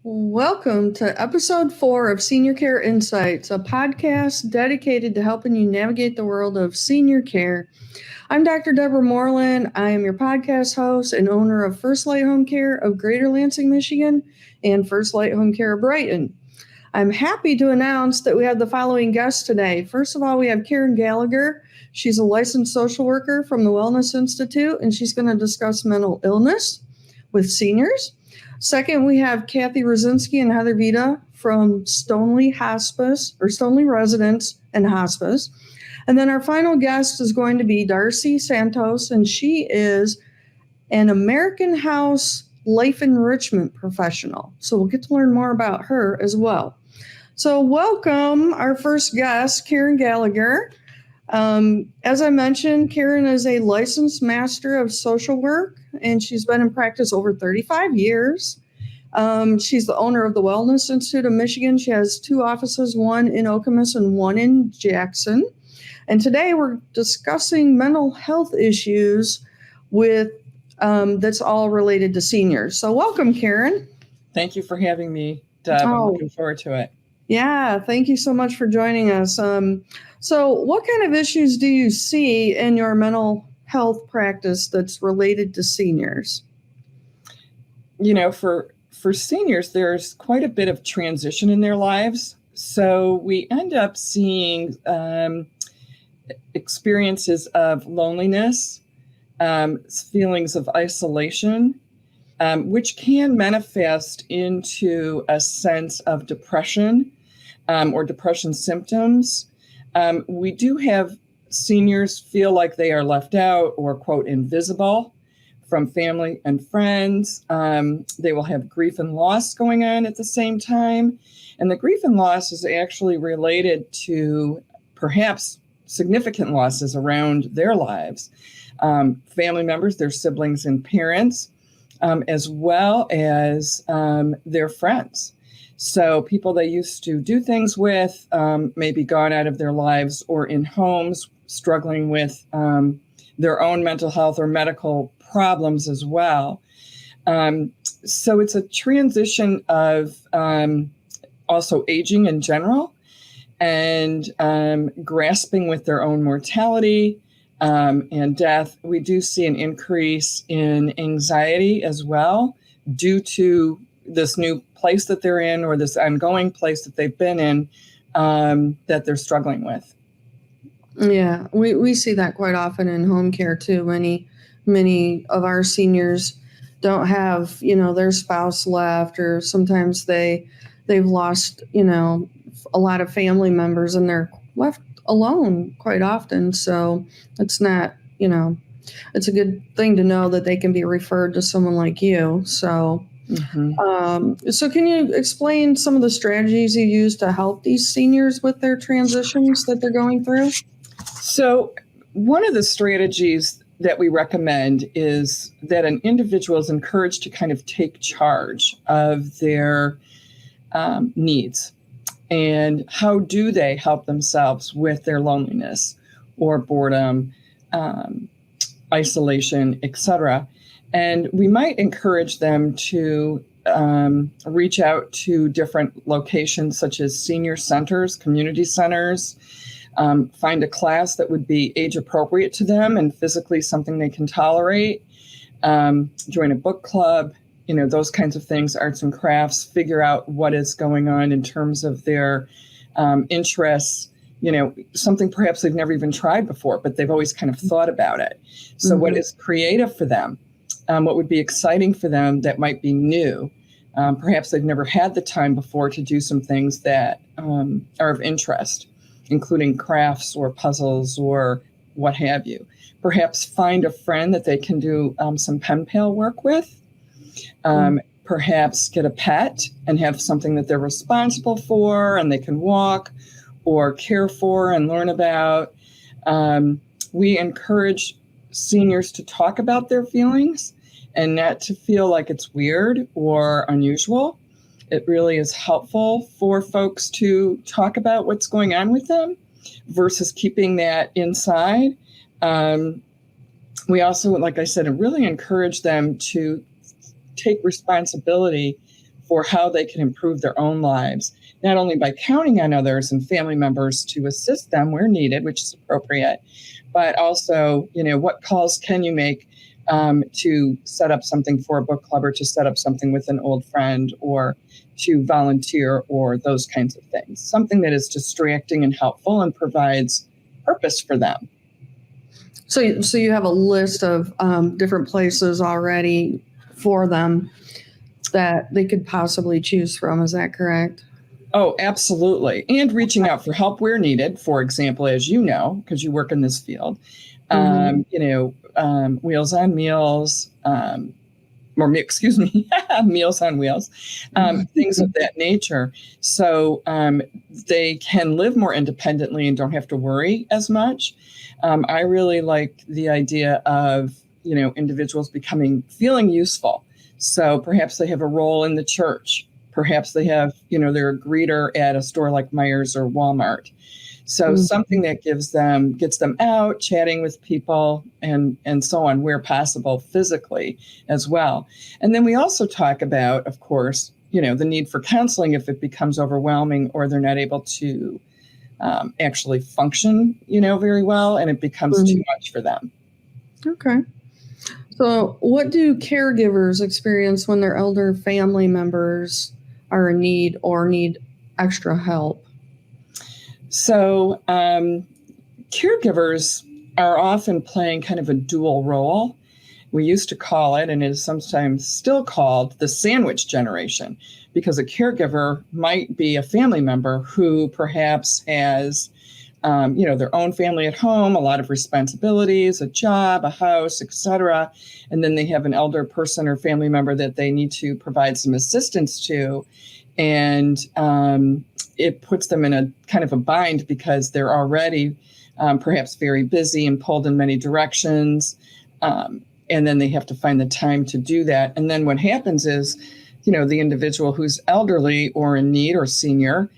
Welcome to episode 4 of Senior Care Insights, a podcast dedicated to helping you navigate the world of senior care. I'm Dr. Deborah Moerland. I am your podcast host and owner of First Light Home Care of Greater Lansing, Michigan, and First Light Home Care of Brighton. I'm happy to announce that we have the following guests today. First of all, we have Karen Gallagher. She's a licensed social worker from the Wellness Institute, and she's going to discuss mental illness with seniors. Second, we have Kathy Rosinski and Heather Vida from Stoneleigh Hospice, or Stoneleigh Residence and Hospice. And then our final guest is going to be Darcy Santos, and she is an American House Life Enrichment professional. So we'll get to learn more about her as well. So welcome our first guest, Karen Gallagher. As I mentioned, Karen is a licensed master of social work, and she's been in practice over 35 years. She's the owner of the Wellness Institute of Michigan. She has 2 offices, one in Okemos and one in Jackson. And today we're discussing mental health issues with that's all related to seniors. So welcome, Karen. Thank you for having me, Deb. I'm looking forward to it. Yeah, thank you so much for joining us. So what kind of issues do you see in your mental health practice that's related to seniors? You know, for seniors, there's quite a bit of transition in their lives. So we end up seeing experiences of loneliness, feelings of isolation, which can manifest into a sense of depression or depression symptoms. We do have seniors feel like they are left out or, quote, invisible from family and friends. They will have grief and loss going on at the same time. And the grief and loss is actually related to perhaps significant losses around their lives. Family members, their siblings and parents, as well as their friends. So people they used to do things with may be gone out of their lives or in homes struggling with their own mental health or medical problems as well. So it's a transition of also aging in general and grasping with their own mortality and death. We do see an increase in anxiety as well due to this new place that they're in or this ongoing place that they've been in that they're struggling with. Yeah, we see that quite often in home care too. Many of our seniors don't have, their spouse left, or sometimes they've lost, a lot of family members and they're left alone quite often. So it's not, it's a good thing to know that they can be referred to someone like you. So, so can you explain some of the strategies you use to help these seniors with their transitions that they're going through? So one of the strategies that we recommend is that an individual is encouraged to kind of take charge of their needs. And how do they help themselves with their loneliness or boredom, isolation, etc. And we might encourage them to reach out to different locations such as senior centers, community centers, find a class that would be age appropriate to them and physically something they can tolerate, join a book club, those kinds of things, arts and crafts, figure out what is going on in terms of their interests, something perhaps they've never even tried before, but they've always kind of thought about it. So what is creative for them? What would be exciting for them that might be new? Perhaps they've never had the time before to do some things that are of interest, including crafts or puzzles or what have you. Perhaps find a friend that they can do some pen pal work with. Perhaps get a pet and have something that they're responsible for and they can walk or care for and learn about. We encourage seniors to talk about their feelings and not to feel like it's weird or unusual. It really is helpful for folks to talk about what's going on with them versus keeping that inside. We also, like I said, really encourage them to take responsibility for how they can improve their own lives, not only by counting on others and family members to assist them where needed, which is appropriate, but also, what calls can you make to set up something for a book club, or to set up something with an old friend, or to volunteer, or those kinds of things. Something that is distracting and helpful and provides purpose for them. So you have a list of different places already for them that they could possibly choose from. Is that correct? Oh, absolutely. And reaching out for help where needed. For example, as you know, because you work in this field, Wheels on Meals, Meals on Wheels, things of that nature. So they can live more independently and don't have to worry as much. I really like the idea of, individuals feeling useful. So perhaps they have a role in the church. Perhaps they have, they're a greeter at a store like Meijer's or Walmart. So something that gets them out, chatting with people, and so on, where possible, physically as well. And then we also talk about, of course, the need for counseling if it becomes overwhelming, or they're not able to actually function, very well, and it becomes too much for them. Okay. So what do caregivers experience when their elder family members are in need or need extra help? So caregivers are often playing kind of a dual role. We used to call it, and it is sometimes still called, the sandwich generation, because a caregiver might be a family member who perhaps has their own family at home, a lot of responsibilities, a job, a house, etc. And then they have an elder person or family member that they need to provide some assistance to. And it puts them in a kind of a bind, because they're already perhaps very busy and pulled in many directions. And then they have to find the time to do that. And then what happens is, the individual who's elderly or in need or senior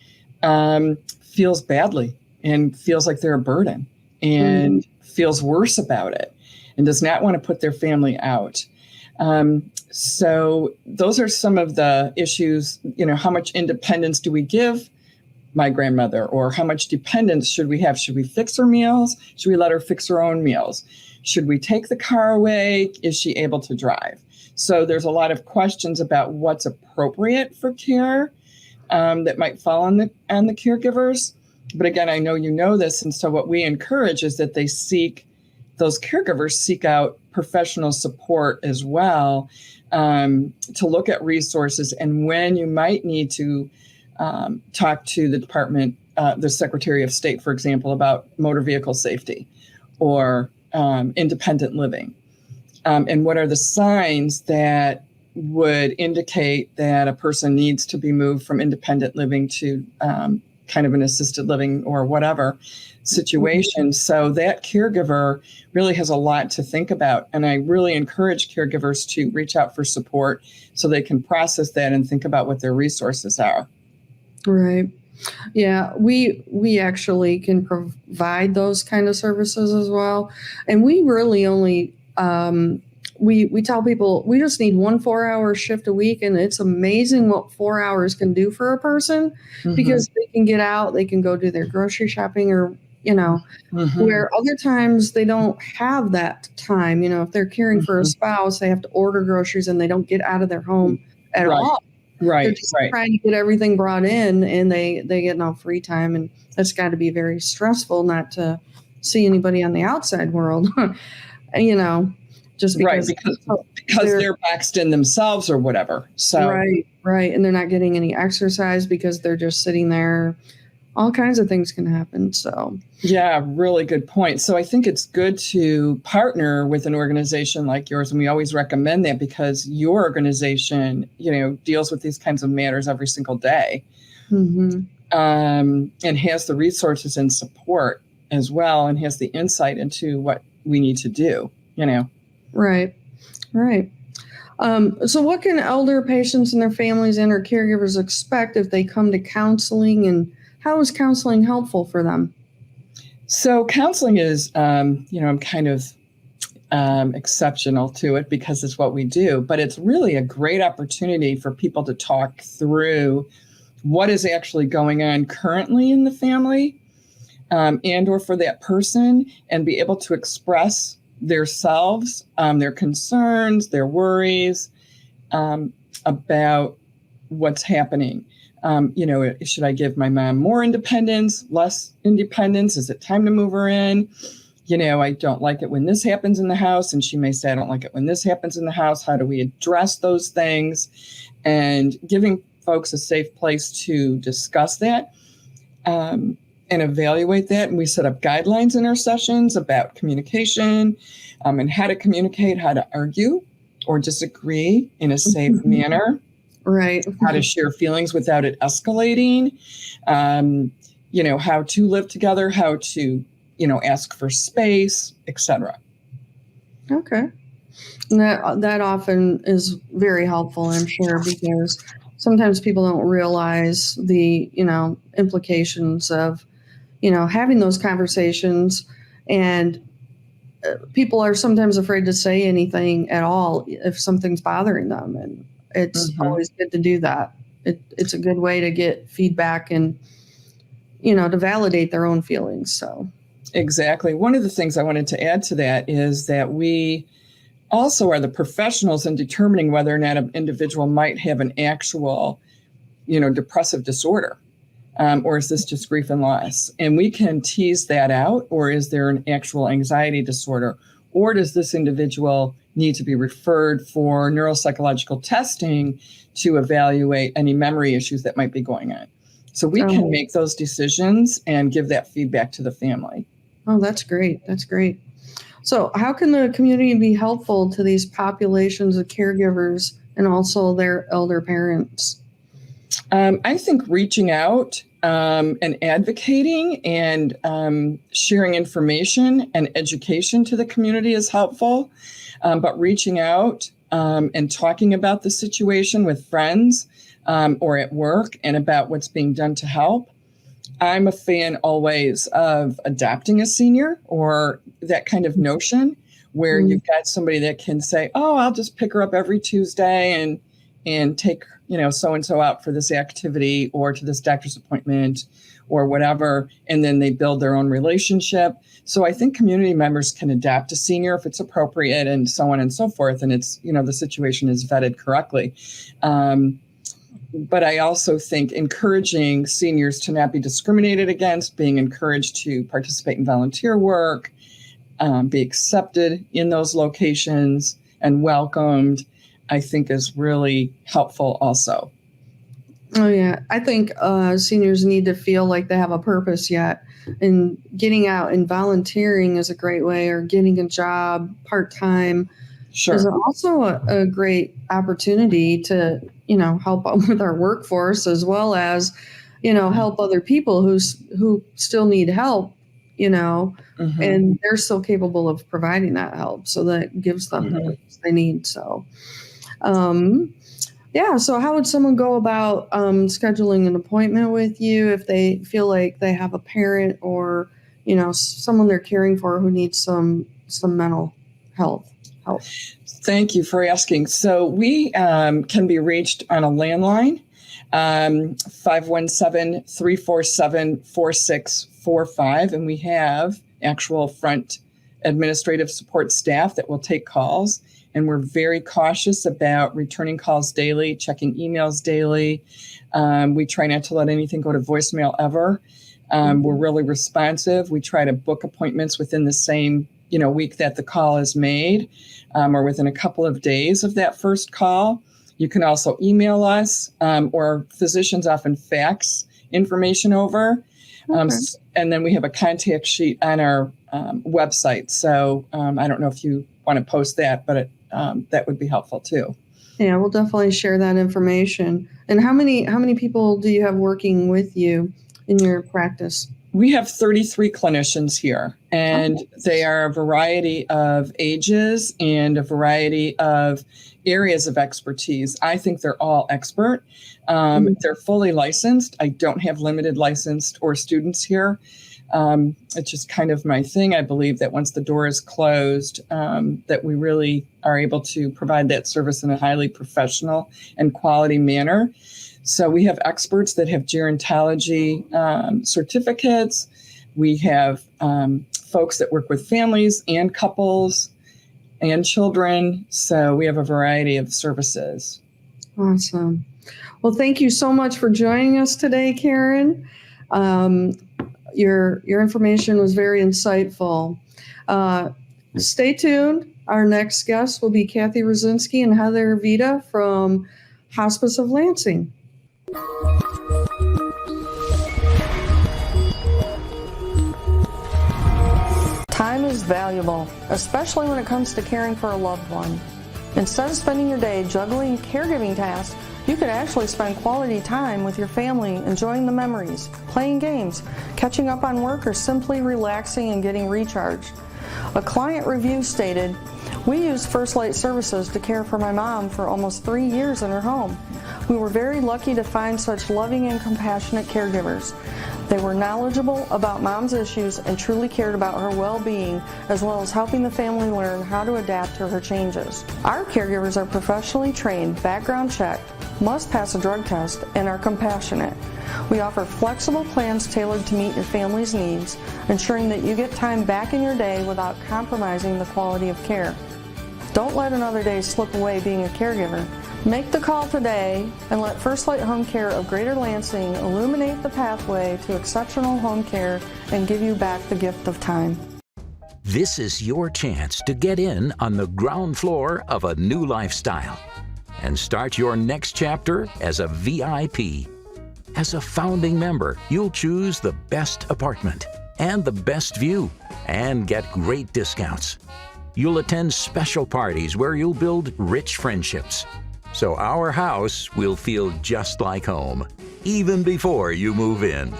feels badly and feels like they're a burden, and feels worse about it, and does not want to put their family out. So those are some of the issues. How much independence do we give my grandmother, or how much dependence should we have? Should we fix her meals? Should we let her fix her own meals? Should we take the car away? Is she able to drive? So there's a lot of questions about what's appropriate for care that might fall on the caregivers. But again, I know you know this, and so what we encourage is that those caregivers seek out professional support as well, to look at resources, and when you might need to talk to the department, the Secretary of State, for example, about motor vehicle safety or independent living. And what are the signs that would indicate that a person needs to be moved from independent living to kind of an assisted living or whatever situation. So that caregiver really has a lot to think about. And I really encourage caregivers to reach out for support so they can process that and think about what their resources are. Right. Yeah, we actually can provide those kind of services as well. And we really only we tell people we just need 1 4-hour shift a week, and it's amazing what 4 hours can do for a person, because they can get out, they can go do their grocery shopping, or where other times they don't have that time. If they're caring for a spouse, they have to order groceries and they don't get out of their home at all. They're just trying to get everything brought in, and they get no free time, and that's got to be very stressful not to see anybody on the outside world. Just because, because they're boxed in themselves or whatever. So right, and they're not getting any exercise because they're just sitting there. All kinds of things can happen. So yeah, really good point. So I think it's good to partner with an organization like yours, and we always recommend that, because your organization, deals with these kinds of matters every single day, and has the resources and support as well, and has the insight into what we need to do. Right. So what can elder patients and their families and or caregivers expect if they come to counseling, and how is counseling helpful for them? So counseling is, I'm kind of exceptional to it because it's what we do. But it's really a great opportunity for people to talk through what is actually going on currently in the family, and or for that person, and be able to express themselves, their concerns, their worries about what's happening. Should I give my mom more independence, less independence? Is it time to move her in? I don't like it when this happens in the house. And she may say, I don't like it when this happens in the house. How do we address those things? And giving folks a safe place to discuss that and evaluate that. And we set up guidelines in our sessions about communication and how to communicate, how to argue or disagree in a safe manner. Right. How to share feelings without it escalating, how to live together, how to, ask for space, etc. Okay. And that often is very helpful, I'm sure, because sometimes people don't realize the, implications of, having those conversations, and people are sometimes afraid to say anything at all if something's bothering them. And it's always good to do that. It's a good way to get feedback and, to validate their own feelings. So. Exactly. One of the things I wanted to add to that is that we also are the professionals in determining whether or not an individual might have an actual, depressive disorder, or is this just grief and loss? And we can tease that out, or is there an actual anxiety disorder? Or does this individual need to be referred for neuropsychological testing to evaluate any memory issues that might be going on? So we can make those decisions and give that feedback to the family. Oh, that's great. That's great. So how can the community be helpful to these populations of caregivers and also their elder parents? I think reaching out and advocating and sharing information and education to the community is helpful. But reaching out and talking about the situation with friends or at work and about what's being done to help. I'm a fan always of adopting a senior or that kind of notion where you've got somebody that can say, oh, I'll just pick her up every Tuesday and take, so-and-so out for this activity or to this doctor's appointment or whatever. And then they build their own relationship. So I think community members can adopt a senior if it's appropriate and so on and so forth. And it's, the situation is vetted correctly. But I also think encouraging seniors to not be discriminated against, being encouraged to participate in volunteer work, be accepted in those locations and welcomed, I think is really helpful also. Oh, yeah. I think seniors need to feel like they have a purpose yet. And getting out and volunteering is a great way, or getting a job part-time is also a great opportunity to, help with our workforce as well as, help other people who still need help, and they're still capable of providing that help. So that gives them what they need. So, so how would someone go about scheduling an appointment with you if they feel like they have a parent or, someone they're caring for who needs some mental health help? Thank you for asking. So we can be reached on a landline, 517-347-4645. And we have actual front administrative support staff that will take calls. And we're very cautious about returning calls daily, checking emails daily. We try not to let anything go to voicemail ever. We're really responsive. We try to book appointments within the same week that the call is made, or within a couple of days of that first call. You can also email us, or physicians often fax information over. And then we have a contact sheet on our website. So I don't know if you want to post that, but that would be helpful too. Yeah, we'll definitely share that information. And how many people do you have working with you in your practice? We have 33 clinicians here, and they are a variety of ages and a variety of areas of expertise. I think they're all expert. They're fully licensed. I don't have limited licensed or students here. It's just kind of my thing. I believe that once the door is closed, that we really are able to provide that service in a highly professional and quality manner. So we have experts that have gerontology certificates. We have folks that work with families and couples and children. So we have a variety of services. Awesome. Well, thank you so much for joining us today, Karen. Your information was very insightful. Stay tuned. Our next guest will be Kathy Rosinski and Heather Vida from Hospice of Lansing. Time is valuable, especially when it comes to caring for a loved one. Instead of spending your day juggling caregiving tasks, you could actually spend quality time with your family, enjoying the memories, playing games, catching up on work, or simply relaxing and getting recharged. A client review stated, "We used First Light Services to care for my mom for almost 3 years in her home. We were very lucky to find such loving and compassionate caregivers. They were knowledgeable about mom's issues and truly cared about her well-being, as well as helping the family learn how to adapt to her changes. Our caregivers are professionally trained, background checked, must pass a drug test, and are compassionate. We offer flexible plans tailored to meet your family's needs, ensuring that you get time back in your day without compromising the quality of care. Don't let another day slip away being a caregiver. Make the call today and let First Light Home Care of Greater Lansing illuminate the pathway to exceptional home care and give you back the gift of time." This is your chance to get in on the ground floor of a new lifestyle and start your next chapter as a VIP. As a founding member, you'll choose the best apartment and the best view and get great discounts. You'll attend special parties where you'll build rich friendships. So our house will feel just like home, even before you move in.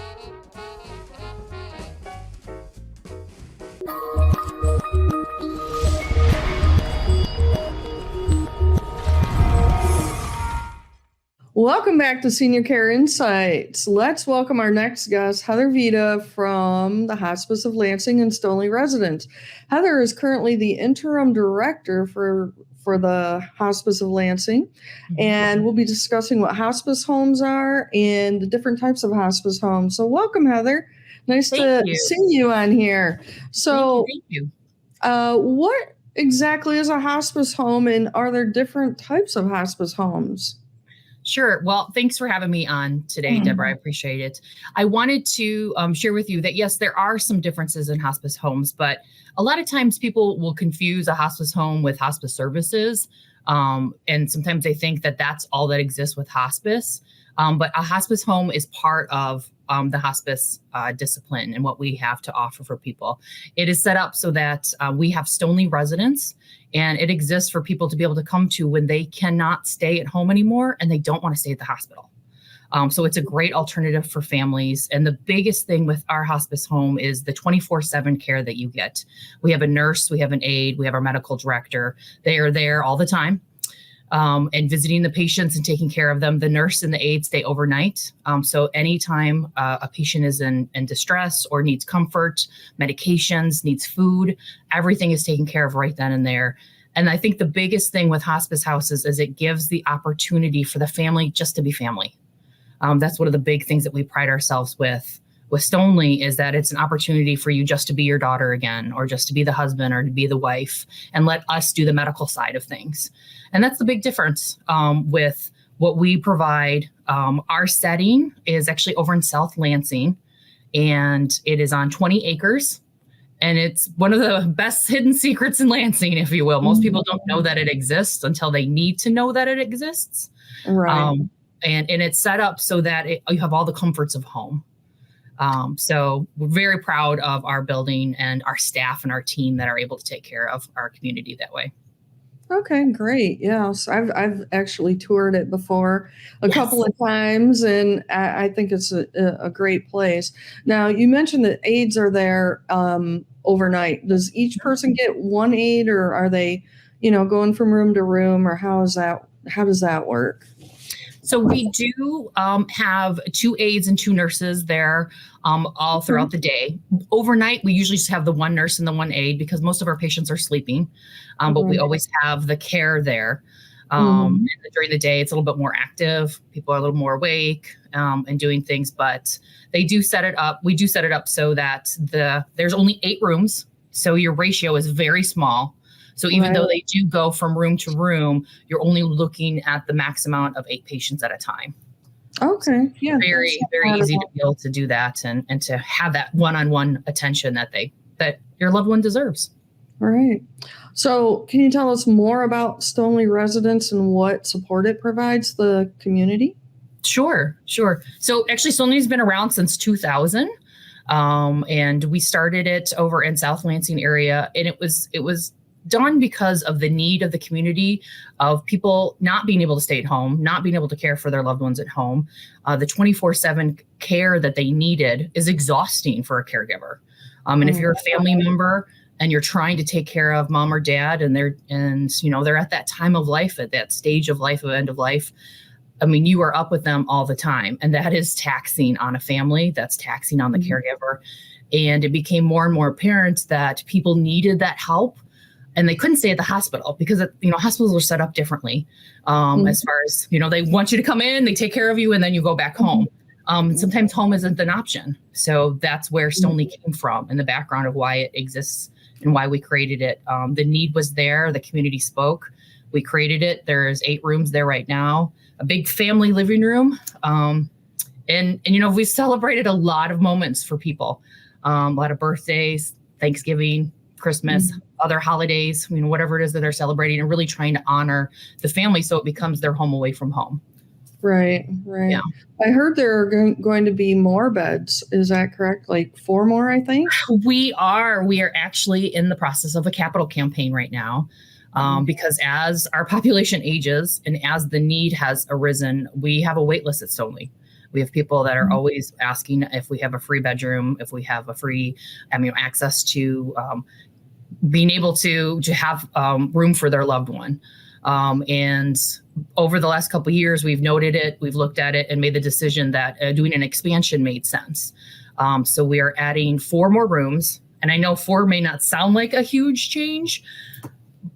Welcome back to Senior Care Insights. Let's welcome our next guest, Heather Vida from the Hospice of Lansing and Stoneleigh residents. Heather is currently the interim director for the Hospice of Lansing, and we'll be discussing what hospice homes are and the different types of hospice homes. So welcome, Heather. Nice to see you on here. So thank you. What exactly is a hospice home, and are there different types of hospice homes? Sure. Well, thanks for having me on today, Deborah. I appreciate it. I wanted to share with you that, yes, there are some differences in hospice homes, but a lot of times people will confuse a hospice home with hospice services. And sometimes they think that that's all that exists with hospice. But a hospice home is part of the hospice discipline and what we have to offer for people. It is set up so that we have Stoneleigh residents, and it exists for people to be able to come to when they cannot stay at home anymore and they don't want to stay at the hospital. So it's a great alternative for families. And the biggest thing with our hospice home is the 24/7 care that you get. We have a nurse, we have an aide, we have our medical director. They are there all the time. And visiting the patients and taking care of them. The nurse and the aide stay overnight. So anytime a patient is in distress or needs comfort, medications, needs food, everything is taken care of right then and there. And I think the biggest thing with hospice houses is it gives the opportunity for the family just to be family. That's one of the big things that we pride ourselves with Stoneleigh, is that it's an opportunity for you just to be your daughter again, or just to be the husband or to be the wife, and let us do the medical side of things. And that's the big difference with what we provide. Our setting is actually over in South Lansing, and it is on 20 acres. And it's one of the best hidden secrets in Lansing, if you will. Most people don't know that it exists until they need to know that it exists. Right. And it's set up so that you have all the comforts of home. So we're very proud of our building and our staff and our team that are able to take care of our community that way. Okay, great. Yes, I've actually toured it before a couple of times, and I think it's a great place. Now, you mentioned that aides are there overnight. Does each person get one aide, or are they, going from room to room, or how does that work? So we do have 2 aides and 2 nurses there all throughout the day. Overnight, we usually just have the 1 nurse and the 1 aide because most of our patients are sleeping, but we always have the care there. And during the day, it's a little bit more active. People are a little more awake and doing things, but they do set it up. We do set it up so that there's only 8 rooms. So your ratio is very small. So even though they do go from room to room, you're only looking at the max amount of 8 patients at a time. Okay. Yeah. Very, very easy to be able to do that and to have that one-on-one attention that your loved one deserves. All right. So can you tell us more about Stoneleigh residents and what support it provides the community? Sure. So actually Stoneleigh's been around since 2000. And we started it over in South Lansing area. And it was done because of the need of the community of people not being able to stay at home, not being able to care for their loved ones at home. The 24/7 care that they needed is exhausting for a caregiver. And if you're a family member and you're trying to take care of mom or dad and they're at that time of life, at that stage of life, of end of life, I mean, you are up with them all the time. And that is taxing on a family. That's taxing on the caregiver. And it became more and more apparent that people needed that help. And they couldn't stay at the hospital because, hospitals are set up differently as far as, they want you to come in, they take care of you, and then you go back home. Sometimes home isn't an option. So that's where Stoneleigh came from and the background of why it exists and why we created it. The need was there. The community spoke. We created it. There's 8 rooms there right now, a big family living room. And we celebrated a lot of moments for people, a lot of birthdays, Thanksgiving, Christmas, other holidays, whatever it is that they're celebrating, and really trying to honor the family so it becomes their home away from home. Right. Yeah. I heard there are going to be more beds. Is that correct? Like 4 more, I think? We are actually in the process of a capital campaign right now. Because as our population ages and as the need has arisen, we have a wait list at Stoneleigh. We have people that are always asking if we have a free bedroom, if we have a free access to being able to have room for their loved one. And over the last couple of years, we've noted it, we've looked at it and made the decision that doing an expansion made sense. So we are adding 4 more rooms. And I know 4 may not sound like a huge change,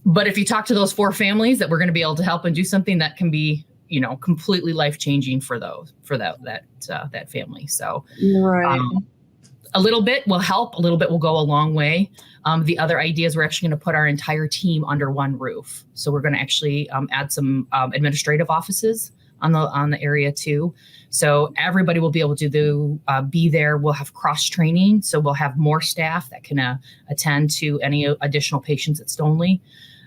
but if you talk to those 4 families, that we're going to be able to help and do something that can be, completely life-changing for that family. So a little bit will help, a little bit will go a long way. The other idea is we're actually going to put our entire team under one roof. So we're going to actually add some administrative offices on the area too. So everybody will be able to be there. We'll have cross training. So we'll have more staff that can attend to any additional patients at Stoneleigh.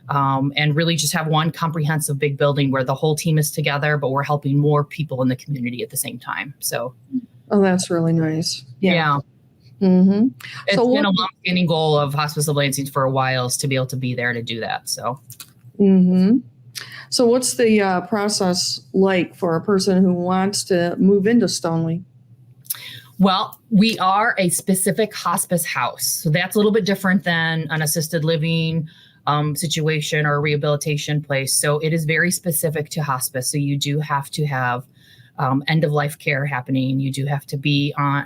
And really just have one comprehensive big building where the whole team is together, but we're helping more people in the community at the same time. So, that's really nice. Yeah. Mm-hmm. It's been a long-standing goal of Hospice of Lansing for a while is to be able to be there to do that. So, So what's the process like for a person who wants to move into Stoneleigh? Well, we are a specific hospice house. So that's a little bit different than an assisted living situation or a rehabilitation place. So it is very specific to hospice. So you do have to have end of life care happening. You do have to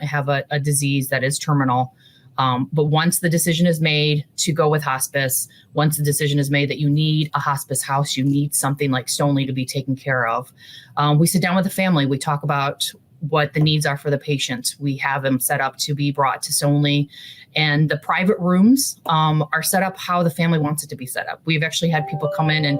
have a disease that is terminal. But once the decision is made to go with hospice, once the decision is made that you need a hospice house, you need something like Stoneleigh to be taken care of. We sit down with the family. We talk about what the needs are for the patient. We have them set up to be brought to Stoneleigh, and the private rooms are set up how the family wants it to be set up. We've actually had people come in and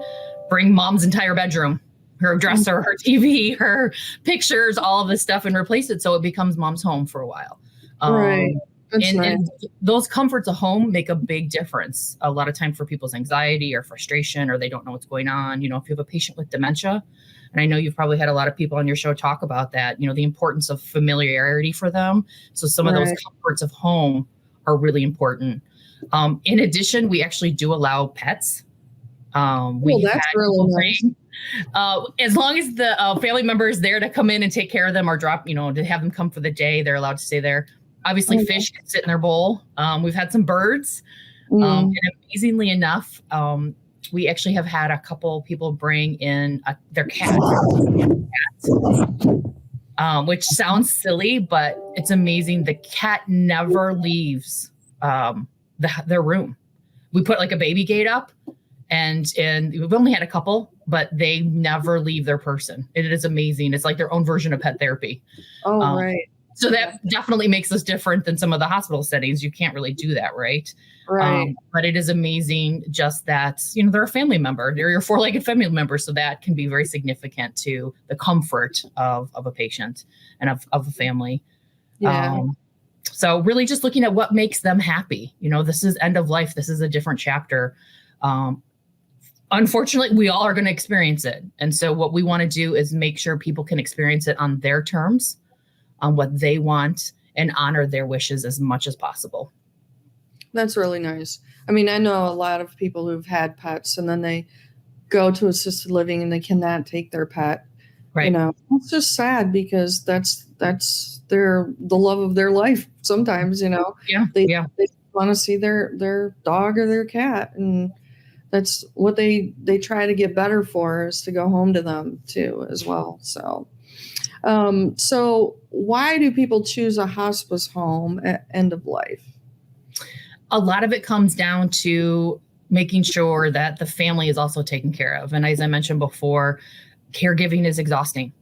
bring mom's entire bedroom, her dresser, her TV, her pictures, all of this stuff, and replace it so it becomes mom's home for a while. Right. And those comforts of home make a big difference a lot of time for people's anxiety or frustration, or they don't know what's going on. If you have a patient with dementia, and I know you've probably had a lot of people on your show talk about that, the importance of familiarity for them. So some of those comforts of home are really important. In addition, we actually do allow pets. That's really nice. As long as the family member is there to come in and take care of them or drop, to have them come for the day, they're allowed to stay there. Obviously, fish can sit in their bowl. We've had some birds. And amazingly enough, we actually have had a couple people bring in their cat, which sounds silly, but it's amazing. The cat never leaves their room. We put like a baby gate up, and we've only had a couple, but they never leave their person. It is amazing. It's like their own version of pet therapy. Oh, right. So that definitely makes us different than some of the hospital settings. You can't really do that, right? Right. But it is amazing just that, they're a family member. They're your four-legged family member. So that can be very significant to the comfort of a patient and of a family. Yeah. So really just looking at what makes them happy. This is end of life. This is a different chapter. Unfortunately, we all are going to experience it. And so what we want to do is make sure people can experience it on their terms, on what they want, and honor their wishes as much as possible. That's really nice. I mean, I know a lot of people who've had pets and then they go to assisted living and they cannot take their pet. Right. It's just sad because that's the love of their life. Sometimes, Yeah. they want to see their dog or their cat, and that's what they try to get better for, is to go home to them too as well. So why do people choose a hospice home at end of life? A lot of it comes down to making sure that the family is also taken care of. And as I mentioned before, caregiving is exhausting.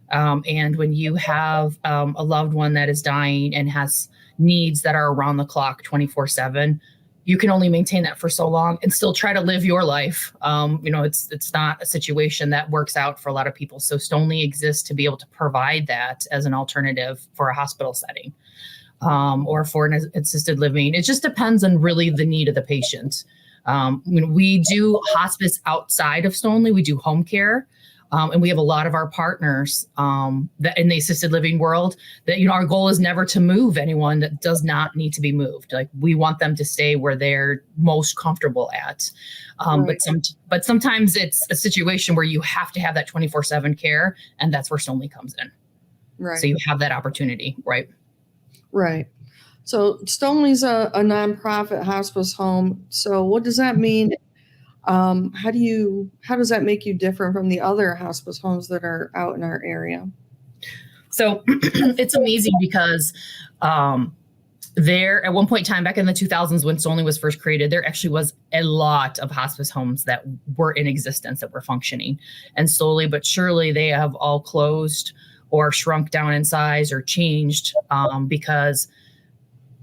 And when you have a loved one that is dying and has needs that are around the clock 24/7, you can only maintain that for so long and still try to live your life. It's not a situation that works out for a lot of people. So Stoneleigh exists to be able to provide that as an alternative for a hospital setting, or for an assisted living. It just depends on really the need of the patient. We do hospice outside of Stoneleigh. We do home care. And we have a lot of our partners that in the assisted living world that, our goal is never to move anyone that does not need to be moved. Like, we want them to stay where they're most comfortable at. Right. But sometimes it's a situation where you have to have that 24/7 care, and that's where Stoneleigh comes in. Right. So you have that opportunity, right? Right. So Stoneleigh's a nonprofit hospice home. So what does that mean? How does that make you different from the other hospice homes that are out in our area? So it's amazing because there, at one point in time, back in the 2000s, when Stoneleigh was first created, there actually was a lot of hospice homes that were in existence, that were functioning. And slowly but surely, they have all closed or shrunk down in size or changed because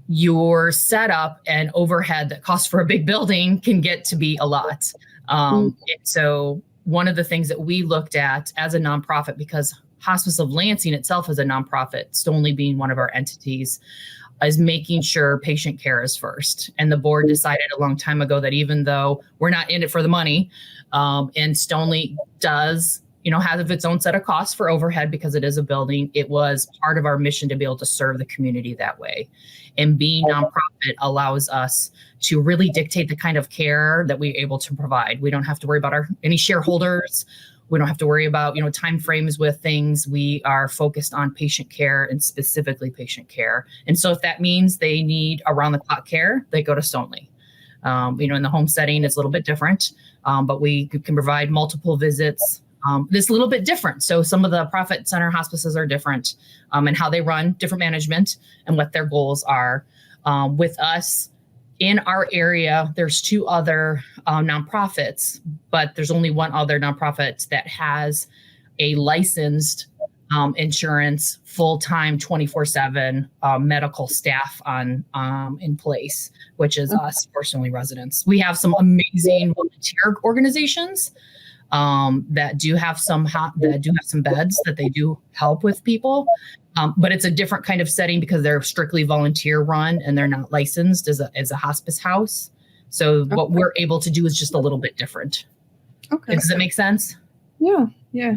your setup and overhead that costs for a big building can get to be a lot. So one of the things that we looked at as a nonprofit, because Hospice of Lansing itself is a nonprofit, Stoneleigh being one of our entities, is making sure patient care is first. And the board decided a long time ago that even though we're not in it for the money, and Stoneleigh does have its own set of costs for overhead because it is a building, it was part of our mission to be able to serve the community that way. And being nonprofit allows us to really dictate the kind of care that we're able to provide. We don't have to worry about any shareholders. We don't have to worry about, time frames with things. We are focused on patient care, and specifically patient care. And so if that means they need around the clock care, they go to Stoneleigh. In the home setting, it's a little bit different, but we can provide multiple visits. This is a little bit different. So some of the profit center hospices are different, and how they run, different management, and what their goals are. With us in our area, there's two other nonprofits, but there's only one other nonprofit that has a licensed insurance, full-time, 24/7 medical staff in place, which is us for Stoneleigh residents. We have some amazing volunteer organizations that do have some beds that they do help with people. But it's a different kind of setting because they're strictly volunteer run and they're not licensed as a hospice house. So what we're able to do is just a little bit different. Okay. Does that make sense? Yeah. Okay.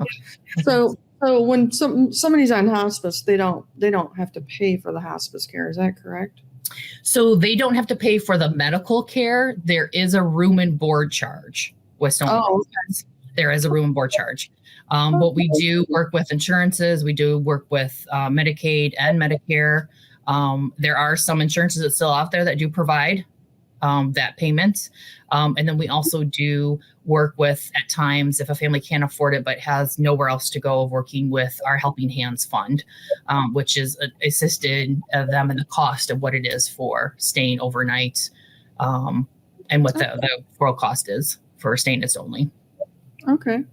So when somebody's on hospice, they don't have to pay for the hospice care. Is that correct? So they don't have to pay for the medical care. There is a room and board charge with Stoneleigh. Oh, There is a room and board charge. But we do work with insurances. We do work with Medicaid and Medicare. There are some insurances that's still out there that do provide that payment. And then we also do work with, at times, if a family can't afford it but has nowhere else to go, working with our Helping Hands Fund, which is assisted them in the cost of what it is for staying overnight, and what the real cost is for staying at Stoneleigh. Okay.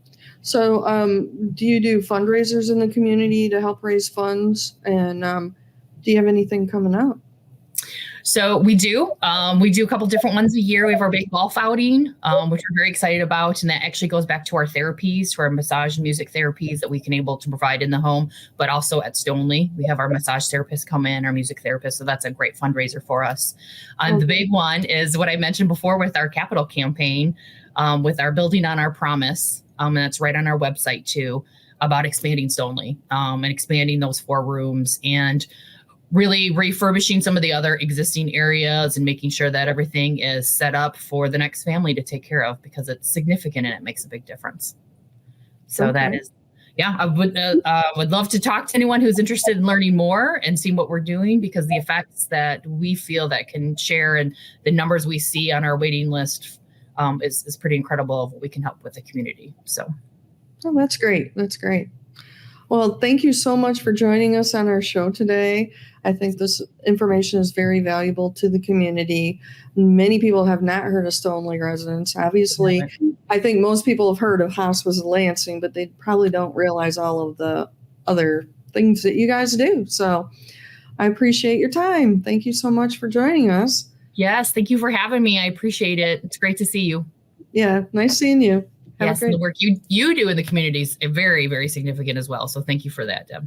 So do you do fundraisers in the community to help raise funds? And do you have anything coming up? So we do. We do a couple different ones a year. We have our big golf outing, which we're very excited about. And that actually goes back to our therapies, to our massage and music therapies that we can able to provide in the home, but also at Stoneleigh. We have our massage therapists come in, our music therapists. So that's a great fundraiser for us. The big one is what I mentioned before with our capital campaign, with our Building on Our Promise. And that's right on our website too, about expanding Stoneleigh, and expanding those 4 rooms and really refurbishing some of the other existing areas and making sure that everything is set up for the next family to take care of, because it's significant and it makes a big difference. So that is, I would love to talk to anyone who's interested in learning more and seeing what we're doing, because the effects that we feel that can share and the numbers we see on our waiting list is pretty incredible of what we can help with the community. So. Oh, that's great. That's great. Well, thank you so much for joining us on our show today. I think this information is very valuable to the community. Many people have not heard of Stoneleigh residents. Obviously, I think most people have heard of Hospice of Lansing, but they probably don't realize all of the other things that you guys do. So I appreciate your time. Thank you so much for joining us. Yes, thank you for having me. I appreciate it. It's great to see you. Yeah, nice seeing you. Yes, and the work you do in the community is very, very significant as well. So thank you for that, Deb.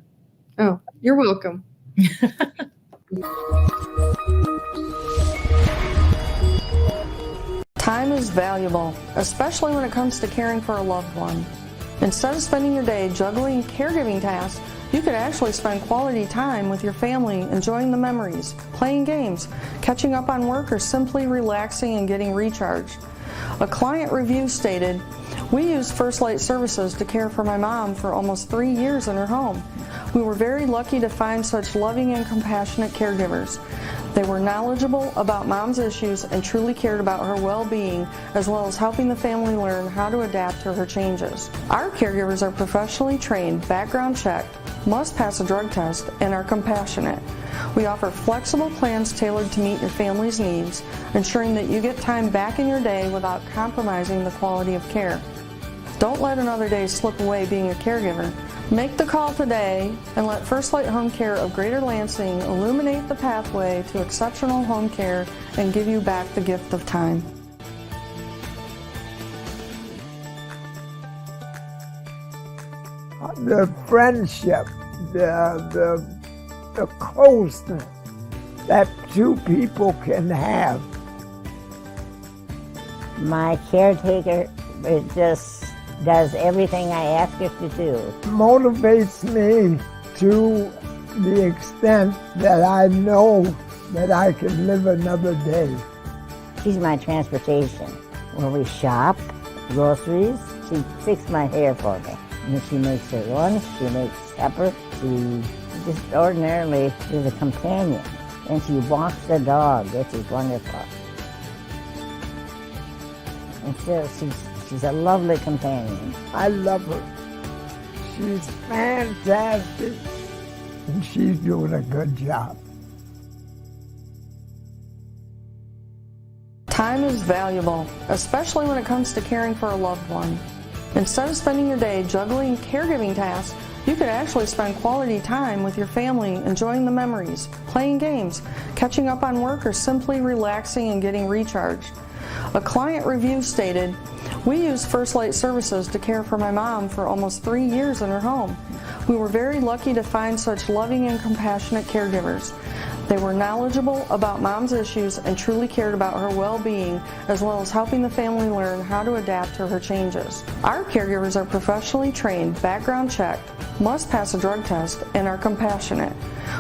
Oh, you're welcome. Time is valuable, especially when it comes to caring for a loved one. Instead of spending your day juggling caregiving tasks, you could actually spend quality time with your family, enjoying the memories, playing games, catching up on work, or simply relaxing and getting recharged. A client review stated, "We used First Light Services to care for my mom for almost 3 years in her home. We were very lucky to find such loving and compassionate caregivers. They were knowledgeable about mom's issues and truly cared about her well-being, as well as helping the family learn how to adapt to her changes. Our caregivers are professionally trained, background checked, must pass a drug test, and are compassionate. We offer flexible plans tailored to meet your family's needs, ensuring that you get time back in your day without compromising the quality of care. Don't let another day slip away being a caregiver. Make the call today and let First Light Home Care of Greater Lansing illuminate the pathway to exceptional home care and give you back the gift of time." The friendship, the closeness that 2 people can have. My caretaker just does everything I ask her to do. Motivates me to the extent that I know that I can live another day. She's my transportation. When we shop, groceries, she fixes my hair for me. And she makes her lunch, she makes supper, she just ordinarily is a companion. And she walks the dog, which is wonderful. And so she's a lovely companion. I love her. She's fantastic, and she's doing a good job. Time is valuable, especially when it comes to caring for a loved one. Instead of spending your day juggling caregiving tasks, you could actually spend quality time with your family, enjoying the memories, playing games, catching up on work, or simply relaxing and getting recharged. A client review stated, "We used First Light Services to care for my mom for almost 3 years in her home. We were very lucky to find such loving and compassionate caregivers. They were knowledgeable about mom's issues and truly cared about her well-being, as well as helping the family learn how to adapt to her changes. Our caregivers are professionally trained, background checked, must pass a drug test, and are compassionate.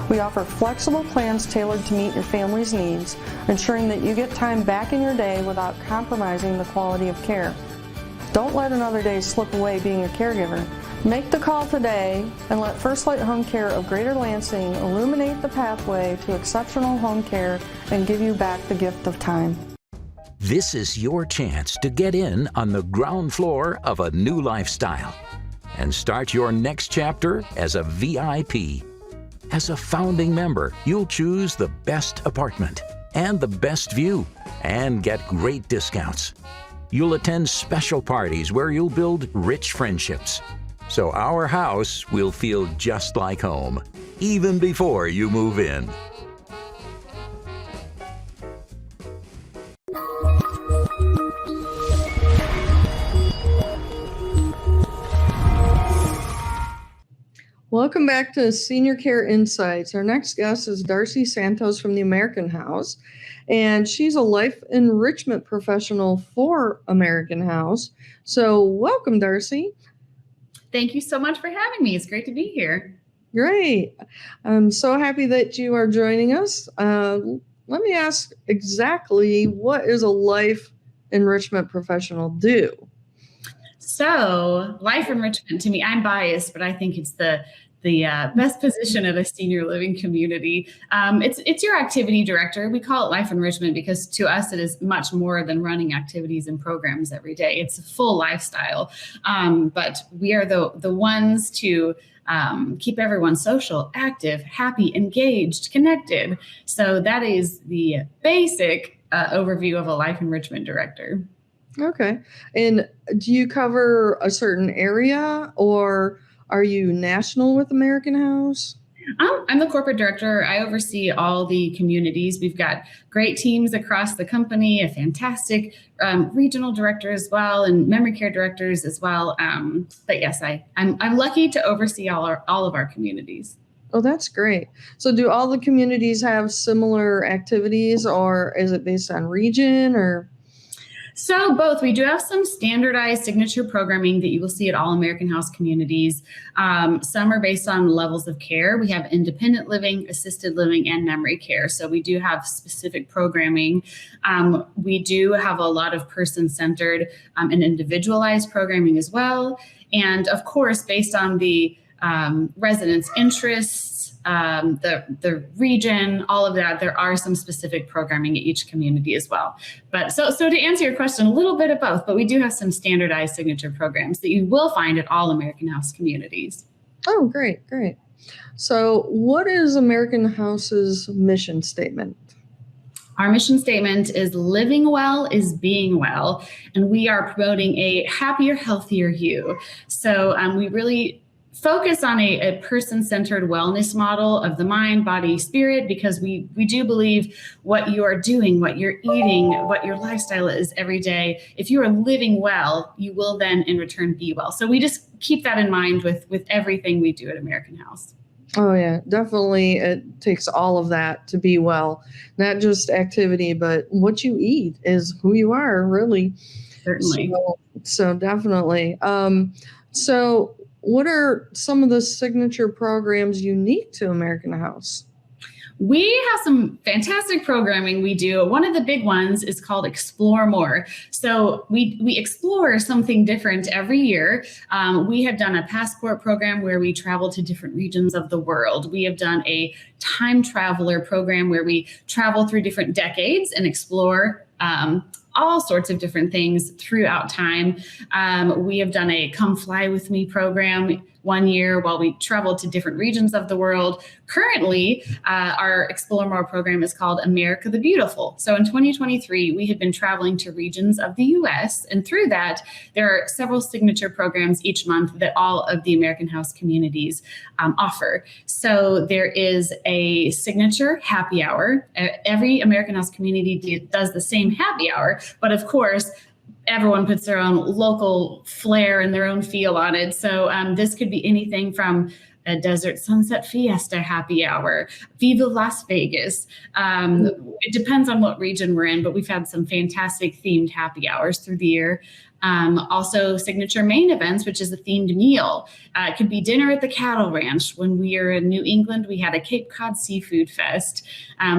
We offer flexible plans tailored to meet your family's needs, ensuring that you get time back in your day without compromising the quality of care. Don't let another day slip away being a caregiver. Make the call today and let First Light Home Care of Greater Lansing illuminate the pathway to exceptional home care and give you back the gift of time." This is your chance to get in on the ground floor of a new lifestyle and start your next chapter as a VIP. As a founding member, you'll choose the best apartment and the best view and get great discounts. You'll attend special parties where you'll build rich friendships. So our house will feel just like home, even before you move in. Welcome back to Senior Care Insights. Our next guest is Darcy Santos from the American House, and she's a life enrichment professional for American House. So welcome, Darcy. Thank you so much for having me. It's great to be here. Great. I'm so happy that you are joining us. Let me ask exactly, what is a life enrichment professional do? So Life Enrichment, to me, I'm biased, but I think it's the best position at a senior living community. It's your activity director. We call it Life Enrichment because to us it is much more than running activities and programs every day. It's a full lifestyle. But we are the ones to keep everyone social, active, happy, engaged, connected. So that is the basic overview of a Life Enrichment director. Okay. And do you cover a certain area, or are you national with American House? I'm the corporate director. I oversee all the communities. We've got great teams across the company, a fantastic regional director as well, and memory care directors as well. But yes, I'm lucky to oversee all of our communities. Oh, that's great. So do all the communities have similar activities, or is it based on region, or? So both. We do have some standardized signature programming that you will see at all American House communities. Some are based on levels of care. We have independent living, assisted living, and memory care. So we do have specific programming. We do have a lot of person-centered and individualized programming as well. And of course, based on the residents' interests, the region, all of that, there are some specific programming at each community as well. But so to answer your question, a little bit of both, but we do have some standardized signature programs that you will find at all American House communities. Oh, great. So what is American House's mission statement? Our mission statement is living well is being well, and we are promoting a happier, healthier you. So we really focus on a person-centered wellness model of the mind, body, spirit, because we do believe what you are doing, what you're eating, what your lifestyle is every day. If you are living well, you will then in return be well. So we just keep that in mind with everything we do at American House. Oh, yeah, definitely. It takes all of that to be well, not just activity, but what you eat is who you are, really. Certainly. So definitely. So what are some of the signature programs unique to American House? We have some fantastic programming we do. One of the big ones is called Explore More. So we explore something different every year. We have done a passport program where we travel to different regions of the world. We have done a time traveler program where we travel through different decades and explore all sorts of different things throughout time. We have done a Come Fly With Me program one year while we traveled to different regions of the world. Currently, our Explore More program is called America the Beautiful. So in 2023, we had been traveling to regions of the US, and through that, there are several signature programs each month that all of the American House communities offer. So there is a signature happy hour. Every American House community does the same happy hour, but of course, everyone puts their own local flair and their own feel on it. So this could be anything from a Desert Sunset Fiesta happy hour, Viva Las Vegas. It depends on what region we're in, but we've had some fantastic themed happy hours through the year. Also signature main events, which is a themed meal. It could be dinner at the cattle ranch. When we are in New England, we had a Cape Cod Seafood Fest.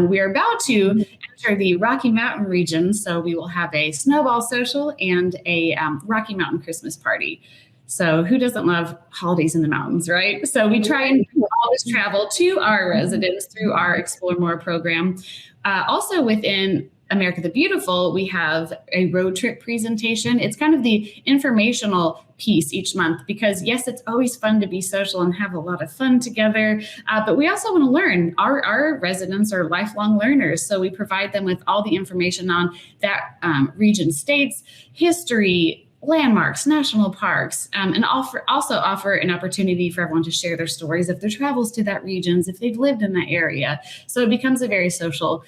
We are about to enter the Rocky Mountain region, so we will have a snowball social and a Rocky Mountain Christmas party. So who doesn't love holidays in the mountains, right? So we try and always travel to our residents through our Explore More program. Also within America the Beautiful, we have a road trip presentation. It's kind of the informational piece each month because, yes, it's always fun to be social and have a lot of fun together, but we also want to learn. Our residents are lifelong learners, so we provide them with all the information on that region, states, history, landmarks, national parks, and also offer an opportunity for everyone to share their stories of their travels to that regions, if they've lived in that area. So it becomes a very social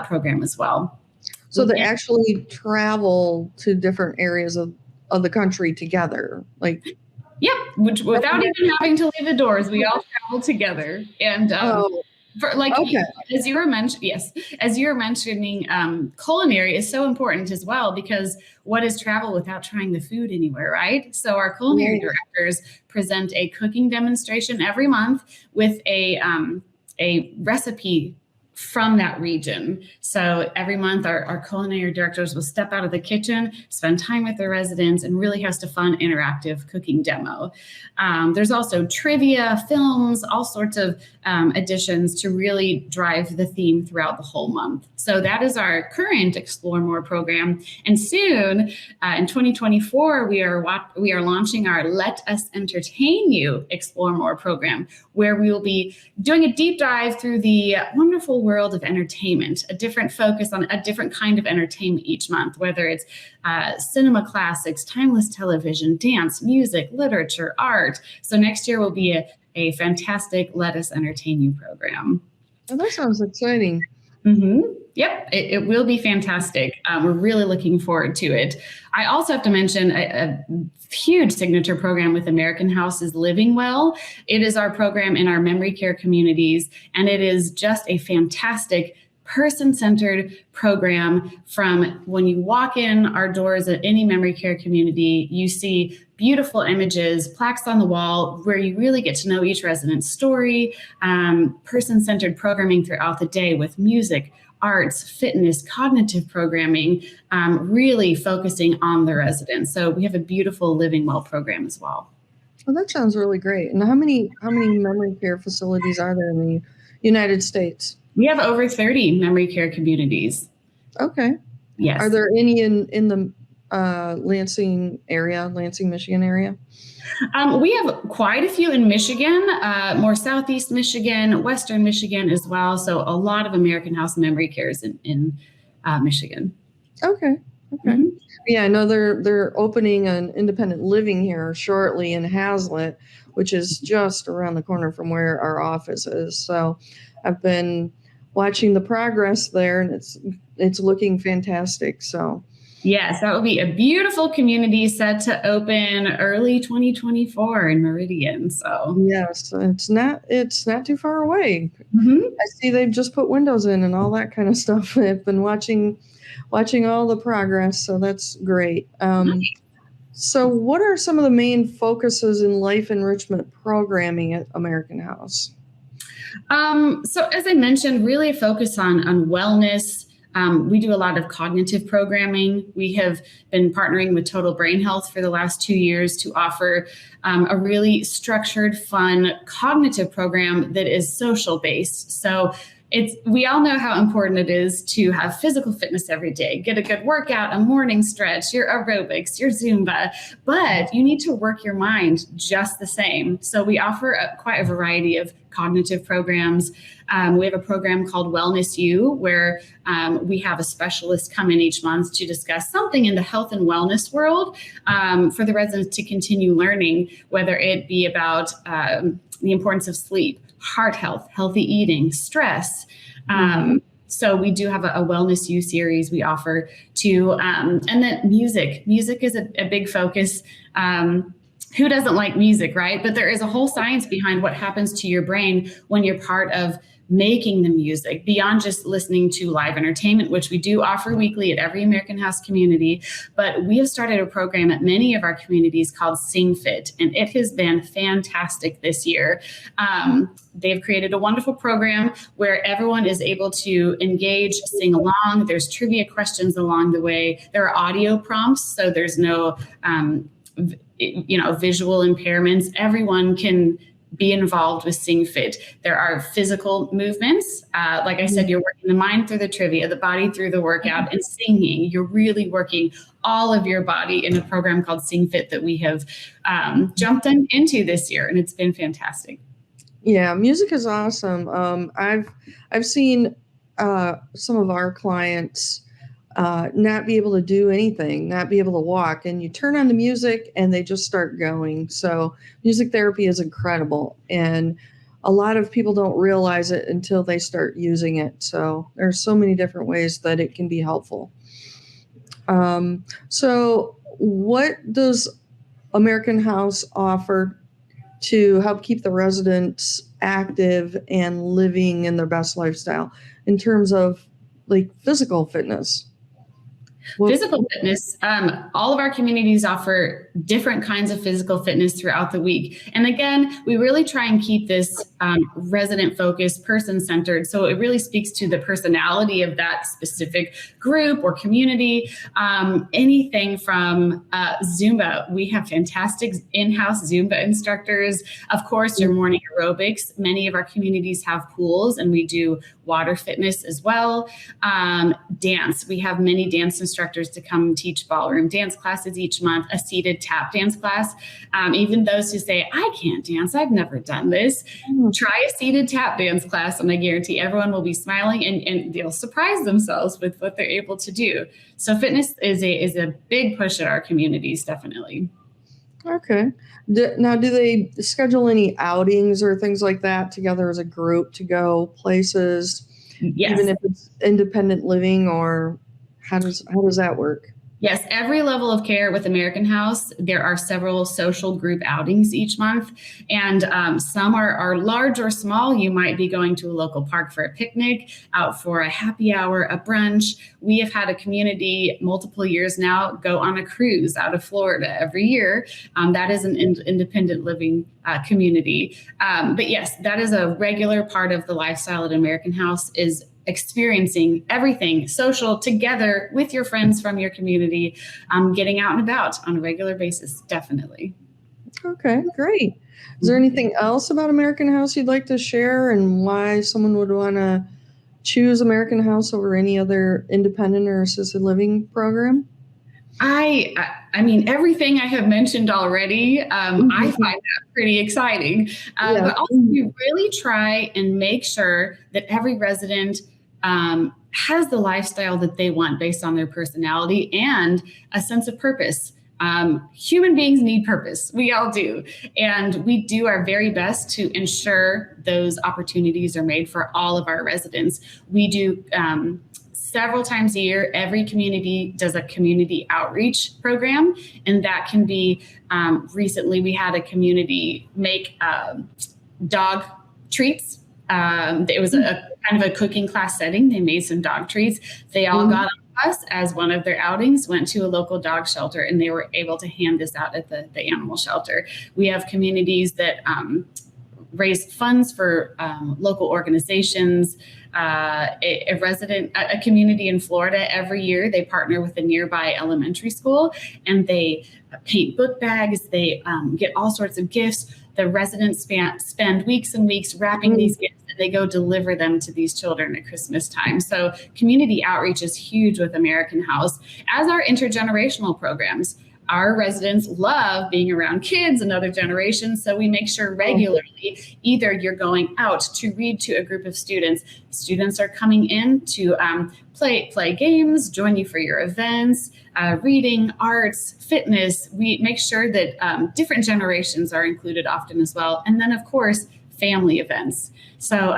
program as well. So they actually travel to different areas of the country together, like. Yep, which without even having to leave the doors, we all travel together. And as you were mentioning, culinary is so important as well, because what is travel without trying the food anywhere, right? So our culinary directors present a cooking demonstration every month with a recipe from that region. So every month our culinary directors will step out of the kitchen, spend time with their residents, and really host a fun interactive cooking demo. There's also trivia, films, all sorts of additions to really drive the theme throughout the whole month. So that is our current Explore More program. And soon in 2024, we are launching our Let Us Entertain You Explore More program, where we will be doing a deep dive through the wonderful world of entertainment, a different focus on a different kind of entertainment each month, whether it's cinema classics, timeless television, dance, music, literature, art. So next year will be a fantastic Let Us Entertain You program. Oh, that sounds exciting. Mm-hmm. Yep, it will be fantastic. We're really looking forward to it. I also have to mention a huge signature program with American House is Living Well. It is our program in our memory care communities, and it is just a fantastic person-centered program. From when you walk in our doors at any memory care community, you see beautiful images, plaques on the wall, where you really get to know each resident's story, person-centered programming throughout the day with music, arts, fitness, cognitive programming, really focusing on the residents. So we have a beautiful Living Well program as well. Well, that sounds really great. And how many memory care facilities are there in the United States? We have over 30 memory care communities. Okay. Yes. Are there any in the Lansing, Michigan area? We have quite a few in Michigan, more Southeast Michigan, Western Michigan as well. So a lot of American House memory cares in Michigan. Okay. Mm-hmm. Yeah, I know they're opening an independent living here shortly in Hazlet, which is just around the corner from where our office is. So I've been watching the progress there, and it's looking fantastic. So yes, that will be a beautiful community set to open early 2024 in Meridian. So yes, it's not too far away. Mm-hmm. I see they've just put windows in and all that kind of stuff. I've been watching all the progress, so that's great. So what are some of the main focuses in life enrichment programming at American House? So as I mentioned, really focus on wellness. We do a lot of cognitive programming. We have been partnering with Total Brain Health for the last 2 years to offer a really structured, fun cognitive program that is social based. So we all know how important it is to have physical fitness every day, get a good workout, a morning stretch, your aerobics, your Zumba, but you need to work your mind just the same. So we offer quite a variety of cognitive programs. We have a program called Wellness U, where we have a specialist come in each month to discuss something in the health and wellness world for the residents to continue learning, whether it be about the importance of sleep, heart health, healthy eating, stress. So we do have a Wellness U series we offer too. And then music. Music is a big focus. Who doesn't like music, right? But there is a whole science behind what happens to your brain when you're part of making the music, beyond just listening to live entertainment, which we do offer weekly at every American House community. But we have started a program at many of our communities called Sing Fit, and it has been fantastic this year. They've created a wonderful program where everyone is able to engage, sing along. There's trivia questions along the way. There are audio prompts, so there's no visual impairments. Everyone can be involved with Sing Fit. There are physical movements. Like I said, you're working the mind through the trivia, the body through the workout, and singing. You're really working all of your body in a program called Sing Fit that we have jumped into this year, and it's been fantastic. Yeah, music is awesome. I've seen some of our clients not be able to do anything, not be able to walk, and you turn on the music and they just start going. So music therapy is incredible, and a lot of people don't realize it until they start using it. So there's so many different ways that it can be helpful. So what does American House offer to help keep the residents active and living in their best lifestyle in terms of like physical fitness? Physical fitness, all of our communities offer different kinds of physical fitness throughout the week. And again, we really try and keep this resident focused, person centered. So it really speaks to the personality of that specific group or community. Anything from Zumba. We have fantastic in-house Zumba instructors. Of course, your morning aerobics. Many of our communities have pools, and we do water fitness as well. Dance. We have many dance instructors to come teach ballroom dance classes each month, a seated tap dance class. Even those who say, I can't dance, I've never done this, try a seated tap dance class, and I guarantee everyone will be smiling and they'll surprise themselves with what they're able to do. So fitness is a big push at our communities, definitely. Okay. Now, do they schedule any outings or things like that together as a group to go places? Yes. Even if it's independent living, or how does that work? Yes, every level of care with American House, there are several social group outings each month. And some are large or small. You might be going to a local park for a picnic, out for a happy hour, a brunch. We have had a community multiple years now go on a cruise out of Florida every year. That is an independent living community. But yes, that is a regular part of the lifestyle at American House, is experiencing everything social together with your friends from your community, getting out and about on a regular basis, definitely. Okay, great. Is there anything else about American House you'd like to share, and why someone would want to choose American House over any other independent or assisted living program? I mean, everything I have mentioned already, I find that pretty exciting. But also, we really try and make sure that every resident has the lifestyle that they want based on their personality and a sense of purpose. Human beings need purpose. We all do. And we do our very best to ensure those opportunities are made for all of our residents. We do several times a year, every community does a community outreach program. And that can be, recently we had a community make dog treats. It was a kind of a cooking class setting. They made some dog treats. They all got on the bus as one of their outings, went to a local dog shelter, and they were able to hand this out at the animal shelter. We have communities that raise funds for local organizations. A community in Florida, every year they partner with a nearby elementary school, and they paint book bags. They get all sorts of gifts. The residents spend weeks and weeks wrapping these gifts, and they go deliver them to these children at Christmas time. So community outreach is huge with American House, as are intergenerational programs. Our residents love being around kids and other generations, so we make sure regularly, either you're going out to read to a group of students are coming in to play games, join you for your events, reading, arts, fitness. We make sure that different generations are included often as well. And then, of course, family events. So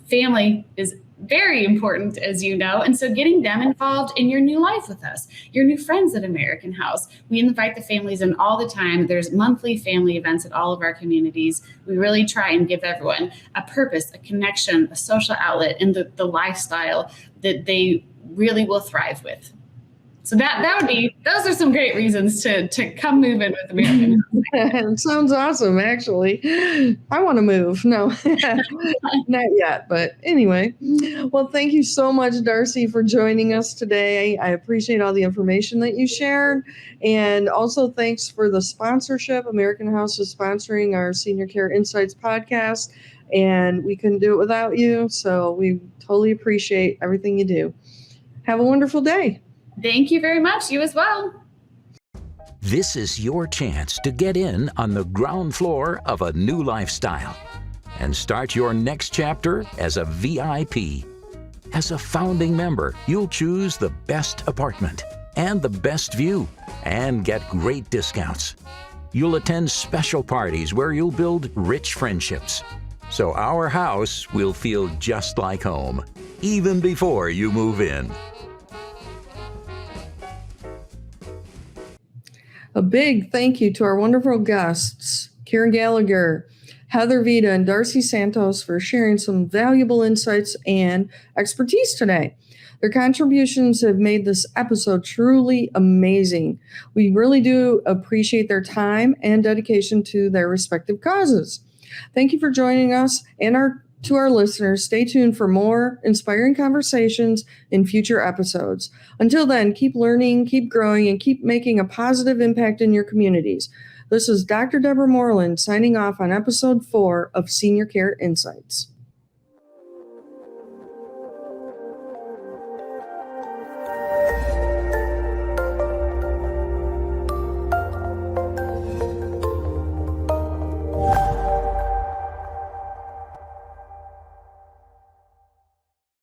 family is very important, as you know. And so getting them involved in your new life with us, your new friends at American House. We invite the families in all the time. There's monthly family events at all of our communities. We really try and give everyone a purpose, a connection, a social outlet, and the lifestyle that they really will thrive with. So those are some great reasons to come move in with American Housing. It sounds awesome, actually. I want to move. No, not yet. But anyway, well, thank you so much, Darcy, for joining us today. I appreciate all the information that you shared. And also thanks for the sponsorship. American House is sponsoring our Senior Care Insights podcast, and we couldn't do it without you. So we totally appreciate everything you do. Have a wonderful day. Thank you very much. You as well. This is your chance to get in on the ground floor of a new lifestyle and start your next chapter as a VIP. As a founding member, you'll choose the best apartment and the best view and get great discounts. You'll attend special parties where you'll build rich friendships. So our house will feel just like home, even before you move in. A big thank you to our wonderful guests, Karen Gallagher, Heather Vida, and Darcy Santos for sharing some valuable insights and expertise today. Their contributions have made this episode truly amazing. We really do appreciate their time and dedication to their respective causes. Thank you for joining us, and to our listeners, stay tuned for more inspiring conversations in future episodes. Until then, keep learning, keep growing, and keep making a positive impact in your communities. This is Dr. Deborah Moerland signing off on episode 4 of Senior Care Insights.